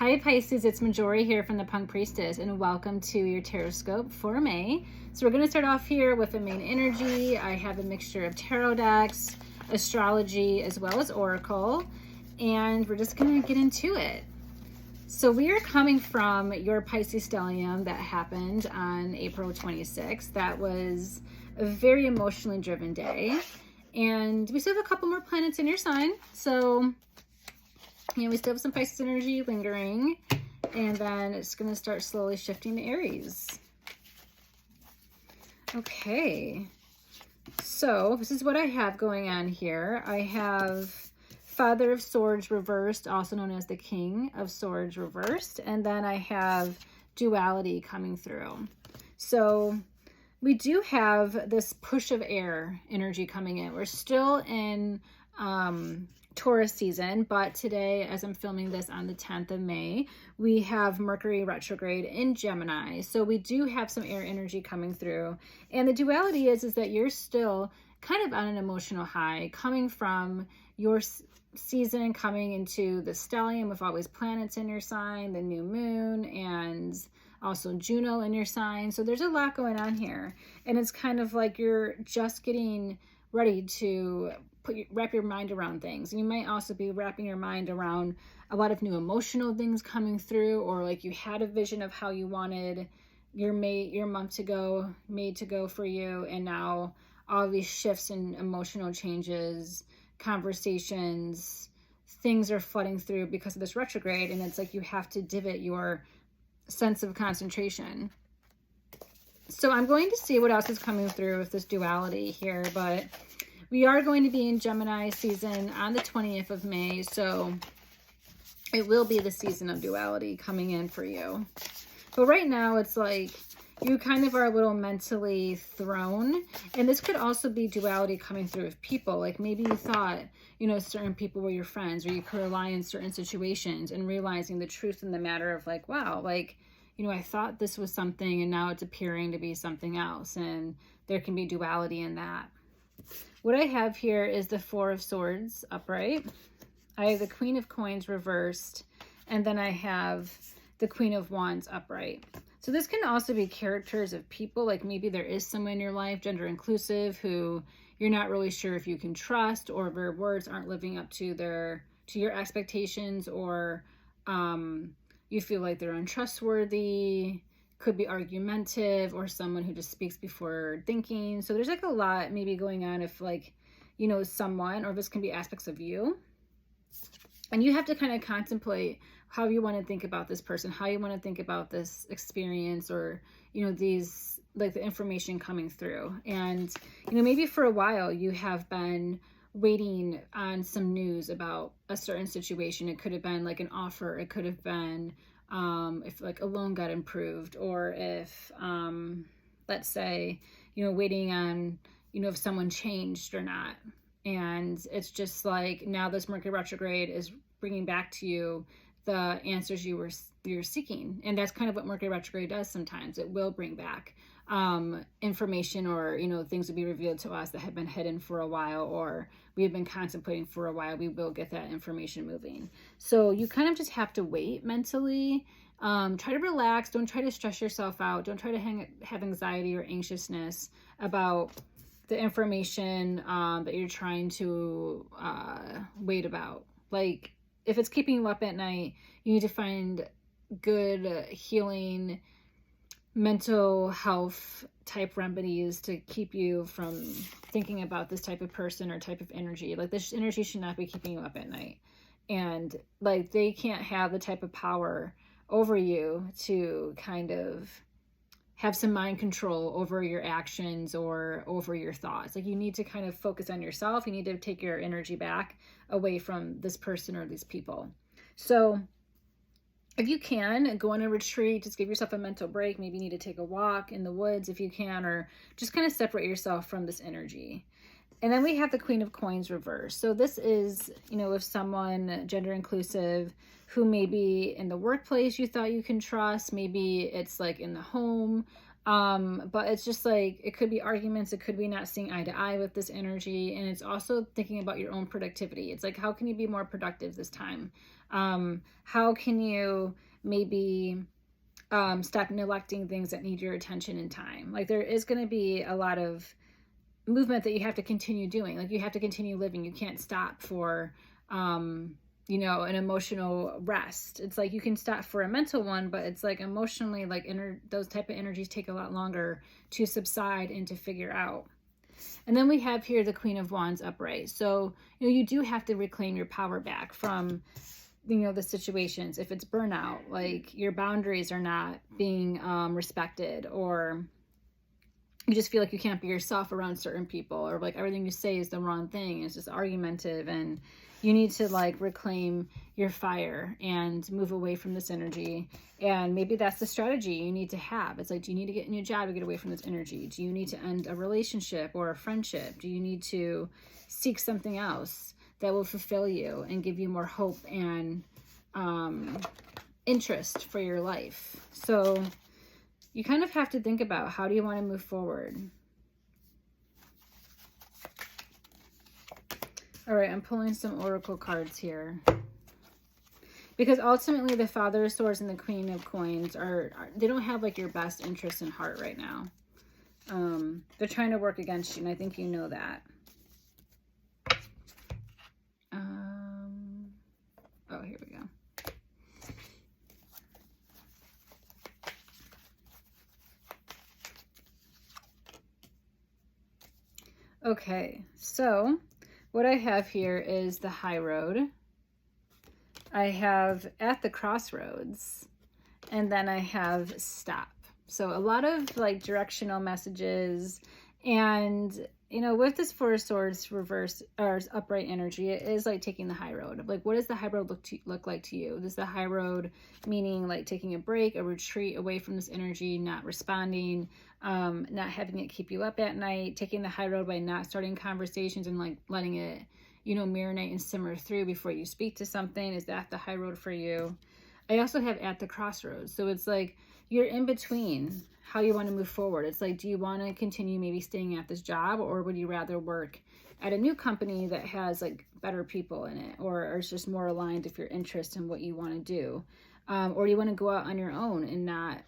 Hi Pisces, it's Majori here from the Punk Priestess, and welcome to your Tarotscope for May. So we're going to start off here with the main energy. I have a mixture of tarot decks, astrology, as well as oracle, and we're just going to get into it. So we are coming from your Pisces stellium that happened on April 26th. That was a very emotionally driven day, and we still have a couple more planets in your sign. So we still have some Pisces energy lingering, and then it's going to start slowly shifting to Aries. Okay, so this is what I have going on here. I have Father of Swords reversed, also known as the King of Swords reversed, and then I have duality coming through. So we do have this push of air energy coming in. We're still in Taurus season, but today, as I'm filming this on the 10th of May, we have Mercury retrograde in Gemini. So we do have some air energy coming through. And the duality is that you're still kind of on an emotional high, coming from your season, coming into the stellium with all these planets in your sign, the new moon, and also Juno in your sign. So there's a lot going on here. And it's kind of like you're just getting ready to wrap your mind around things. You might also be wrapping your mind around a lot of new emotional things coming through, or like you had a vision of how you wanted your month to go, May to go for you, and now all these shifts and emotional changes, conversations, things are flooding through because of this retrograde, and it's like you have to divot your sense of concentration. So I'm going to see what else is coming through with this duality here, but we are going to be in Gemini season on the 20th of May, so it will be the season of duality coming in for you. But right now, it's like you kind of are a little mentally thrown, and this could also be duality coming through with people. Like maybe you thought, certain people were your friends, or you could rely in certain situations, and realizing the truth in the matter of like, wow, like, I thought this was something, and now it's appearing to be something else, and there can be duality in that. What I have here is the Four of Swords upright. I have the Queen of Coins reversed, and then I have the Queen of Wands upright. So this can also be characters of people, like maybe there is someone in your life, gender inclusive, who you're not really sure if you can trust, or their words aren't living up to your expectations, or you feel like they're untrustworthy. Could be argumentative, or someone who just speaks before thinking. So there's like a lot maybe going on if like, someone, or this can be aspects of you. And you have to kind of contemplate how you want to think about this person, how you want to think about this experience, or, these, like the information coming through. And, maybe for a while you have been waiting on some news about a certain situation. It could have been like an offer. It could have been if like a loan got improved, or if, let's say, waiting on, if someone changed or not. And it's just like now this Mercury retrograde is bringing back to you the answers you're seeking. And that's kind of what Mercury retrograde does sometimes. It will bring back information, or, things will be revealed to us that have been hidden for a while, or we have been contemplating for a while. We will get that information moving. So you kind of just have to wait mentally. Try to relax. Don't try to stress yourself out. Don't try to have anxiety or anxiousness about the information that you're trying to wait about. Like if it's keeping you up at night, you need to find good healing mental health type remedies to keep you from thinking about this type of person or type of energy. Like this energy should not be keeping you up at night, and like they can't have the type of power over you to kind of have some mind control over your actions or over your thoughts. Like you need to kind of focus on yourself. You need to take your energy back away from this person or these people. So if you can, go on a retreat, just give yourself a mental break. Maybe you need to take a walk in the woods if you can, or just kind of separate yourself from this energy. And then we have the Queen of Coins reversed. So this is, if someone gender inclusive who maybe in the workplace you thought you can trust, maybe it's like in the home, but it's just like, it could be arguments, it could be not seeing eye to eye with this energy, and it's also thinking about your own productivity. It's like, how can you be more productive this time? How can you maybe stop neglecting things that need your attention and time? Like there is going to be a lot of movement that you have to continue doing. Like you have to continue living. You can't stop for, you know, an emotional rest. It's like you can stop for a mental one, but it's like emotionally, like those type of energies take a lot longer to subside and to figure out. And then we have here the Queen of Wands upright. So, you know, you do have to reclaim your power back from, you know, the situations. If it's burnout, like your boundaries are not being respected, or you just feel like you can't be yourself around certain people, or like everything you say is the wrong thing, it's just argumentative, and you need to like reclaim your fire and move away from this energy. And maybe that's the strategy you need to have. It's like, do you need to get a new job to get away from this energy? Do you need to end a relationship or a friendship? Do you need to seek something else that will fulfill you and give you more hope and interest for your life? So you kind of have to think about, how do you want to move forward? All right, I'm pulling some oracle cards here. Because ultimately the Father of Swords and the Queen of Coins they don't have like your best interest in heart right now. They're trying to work against you, and I think you know that. Oh, here we go. Okay, so what I have here is the High Road. I have At the Crossroads, and then I have Stop. So a lot of like directional messages. And, you know, with this Four of Swords reverse or upright energy, it is like taking the high road. Like, what does the high road look like to you? Does the high road meaning like taking a break, a retreat away from this energy, not responding, not having it keep you up at night, taking the high road by not starting conversations and like letting it, you know, marinate and simmer through before you speak to something? Is that the high road for you? I also have At the Crossroads. So it's like you're in between how you want to move forward. It's like, do you want to continue maybe staying at this job, or would you rather work at a new company that has like better people in it, or is just more aligned with your interest in what you want to do? Or do you want to go out on your own and not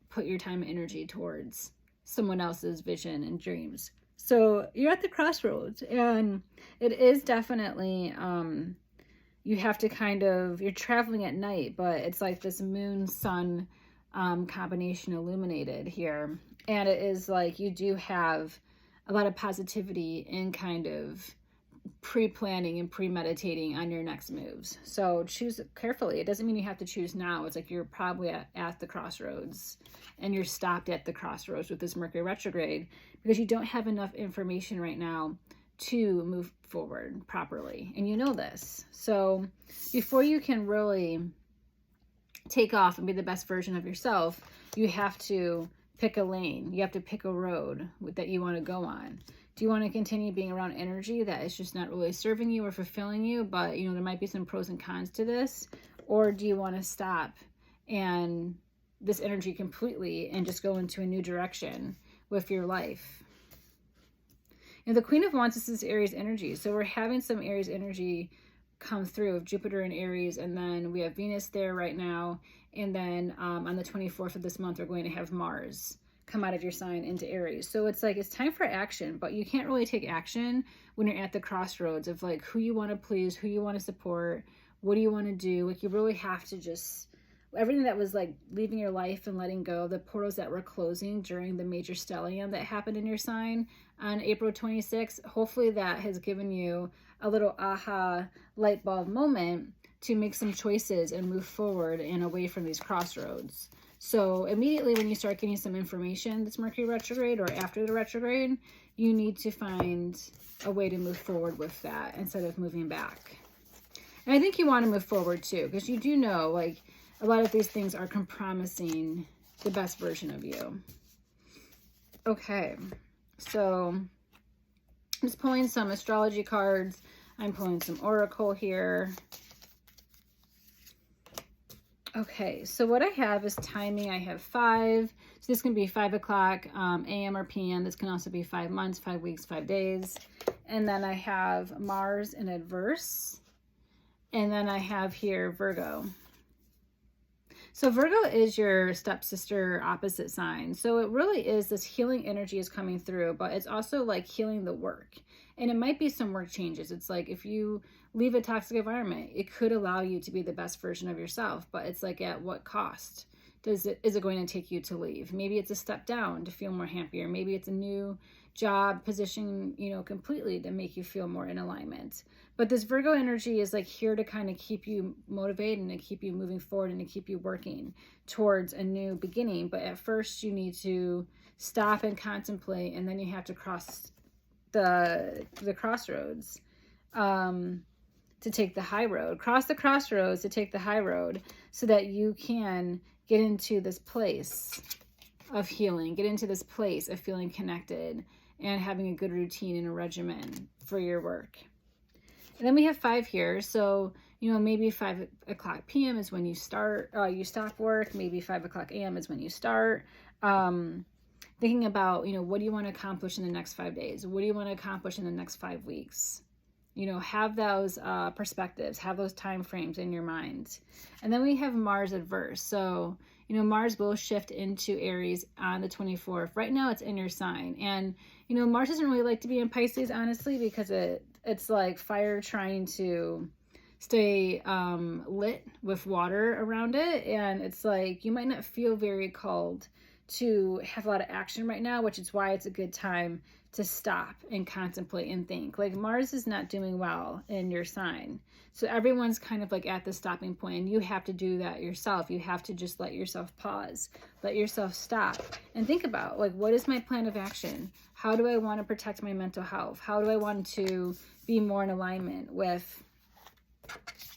put your time and energy towards someone else's vision and dreams? So you're at the crossroads, and it is definitely, you have to kind of, you're traveling at night, but it's like this moon sun combination illuminated here. And it is like you do have a lot of positivity and kind of pre-planning and premeditating on your next moves. So choose carefully. It doesn't mean you have to choose now. It's like you're probably at the crossroads, and you're stopped at the crossroads with this Mercury retrograde because you don't have enough information right now to move forward properly. And you know this. So before you can really take off and be the best version of yourself, you have to pick a lane. You have to pick a road that you want to go on. Do you want to continue being around energy that is just not really serving you or fulfilling you, but you know there might be some pros and cons to this? Or do you want to stop and this energy completely and just go into a new direction with your life? And the Queen of Wands, this is Aries energy. So we're having some Aries energy come through of Jupiter in Aries, and then we have Venus there right now, and then on the 24th of this month we're going to have Mars come out of your sign into Aries. So it's like it's time for action, but you can't really take action when you're at the crossroads of like who you want to please, who you want to support, what do you want to do. Like you really have to just, everything that was like leaving your life and letting go, the portals that were closing during the major stellium that happened in your sign on April 26th, hopefully that has given you a little aha light bulb moment to make some choices and move forward and away from these crossroads. So immediately when you start getting some information that's Mercury retrograde or after the retrograde, you need to find a way to move forward with that instead of moving back. And I think you want to move forward too, because you do know like a lot of these things are compromising the best version of you. Okay, so I'm just pulling some astrology cards. I'm pulling some oracle here. Okay, so what I have is timing. I have 5. So this can be 5 o'clock a.m. or p.m. This can also be 5 months, 5 weeks, 5 days. And then I have Mars in adverse. And then I have here Virgo. So Virgo is your stepsister opposite sign. So it really is, this healing energy is coming through, but it's also like healing the work. And it might be some work changes. It's like if you leave a toxic environment, it could allow you to be the best version of yourself, but it's like at what cost? Is it going to take you to leave? Maybe it's a step down to feel more happier. Maybe it's a new job position, you know, completely to make you feel more in alignment. But this Virgo energy is like here to kind of keep you motivated and to keep you moving forward and to keep you working towards a new beginning. But at first you need to stop and contemplate, and then you have to cross the crossroads to take the high road. Cross the crossroads to take the high road so that you can get into this place of healing, get into this place of feeling connected and having a good routine and a regimen for your work. And then we have 5 here. So, you know, maybe 5 o'clock p.m. is when you start, you stop work. Maybe 5 o'clock a.m. is when you start. Thinking about, you know, what do you want to accomplish in the next 5 days? What do you want to accomplish in the next 5 weeks? You know, have those perspectives, have those time frames in your mind. And then we have Mars adverse. So, you know, Mars will shift into Aries on the 24th. Right now it's in your sign. And, you know, Mars doesn't really like to be in Pisces, honestly, because it's like fire trying to stay lit with water around it. And it's like you might not feel very called to have a lot of action right now, which is why it's a good time to stop and contemplate and think. Like Mars is not doing well in your sign. So everyone's kind of like at the stopping point, and you have to do that yourself. You have to just let yourself pause, let yourself stop and think about, like, what is my plan of action? How do I want to protect my mental health? How do I want to be more in alignment with,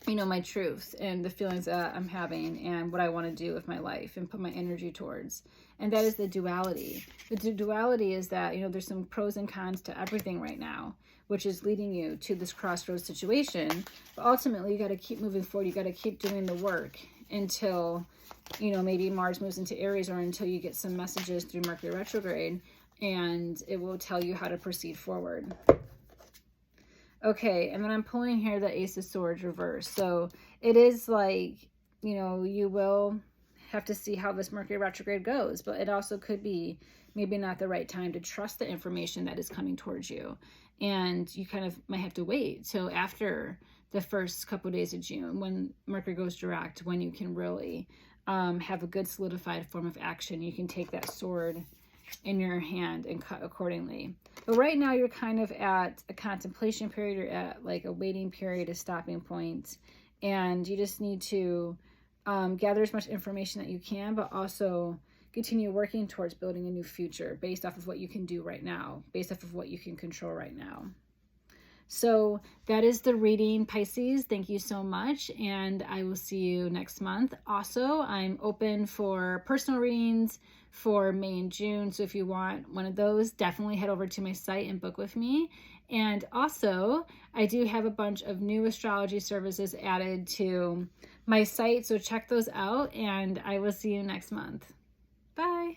you know, my truth and the feelings that I'm having and what I want to do with my life and put my energy towards? And that is the duality. The duality is that, you know, there's some pros and cons to everything right now, which is leading you to this crossroads situation. But ultimately, you got to keep moving forward. You got to keep doing the work until, you know, maybe Mars moves into Aries, or until you get some messages through Mercury retrograde, and it will tell you how to proceed forward. Okay, and then I'm pulling here the Ace of Swords reverse. So it is like, you know, you will have to see how this Mercury retrograde goes, but it also could be maybe not the right time to trust the information that is coming towards you. And you kind of might have to wait till after the first couple of days of June, when Mercury goes direct, when you can really have a good solidified form of action. You can take that sword in your hand and cut accordingly. But right now you're kind of at a contemplation period, you're at like a waiting period, a stopping point, and you just need to gather as much information that you can, but also continue working towards building a new future based off of what you can do right now, based off of what you can control right now. So that is the reading, Pisces. Thank you so much, and I will see you next month. Also, I'm open for personal readings for May and June, so if you want one of those, definitely head over to my site and book with me. And also, I do have a bunch of new astrology services added to my site, so check those out, and I will see you next month. Bye.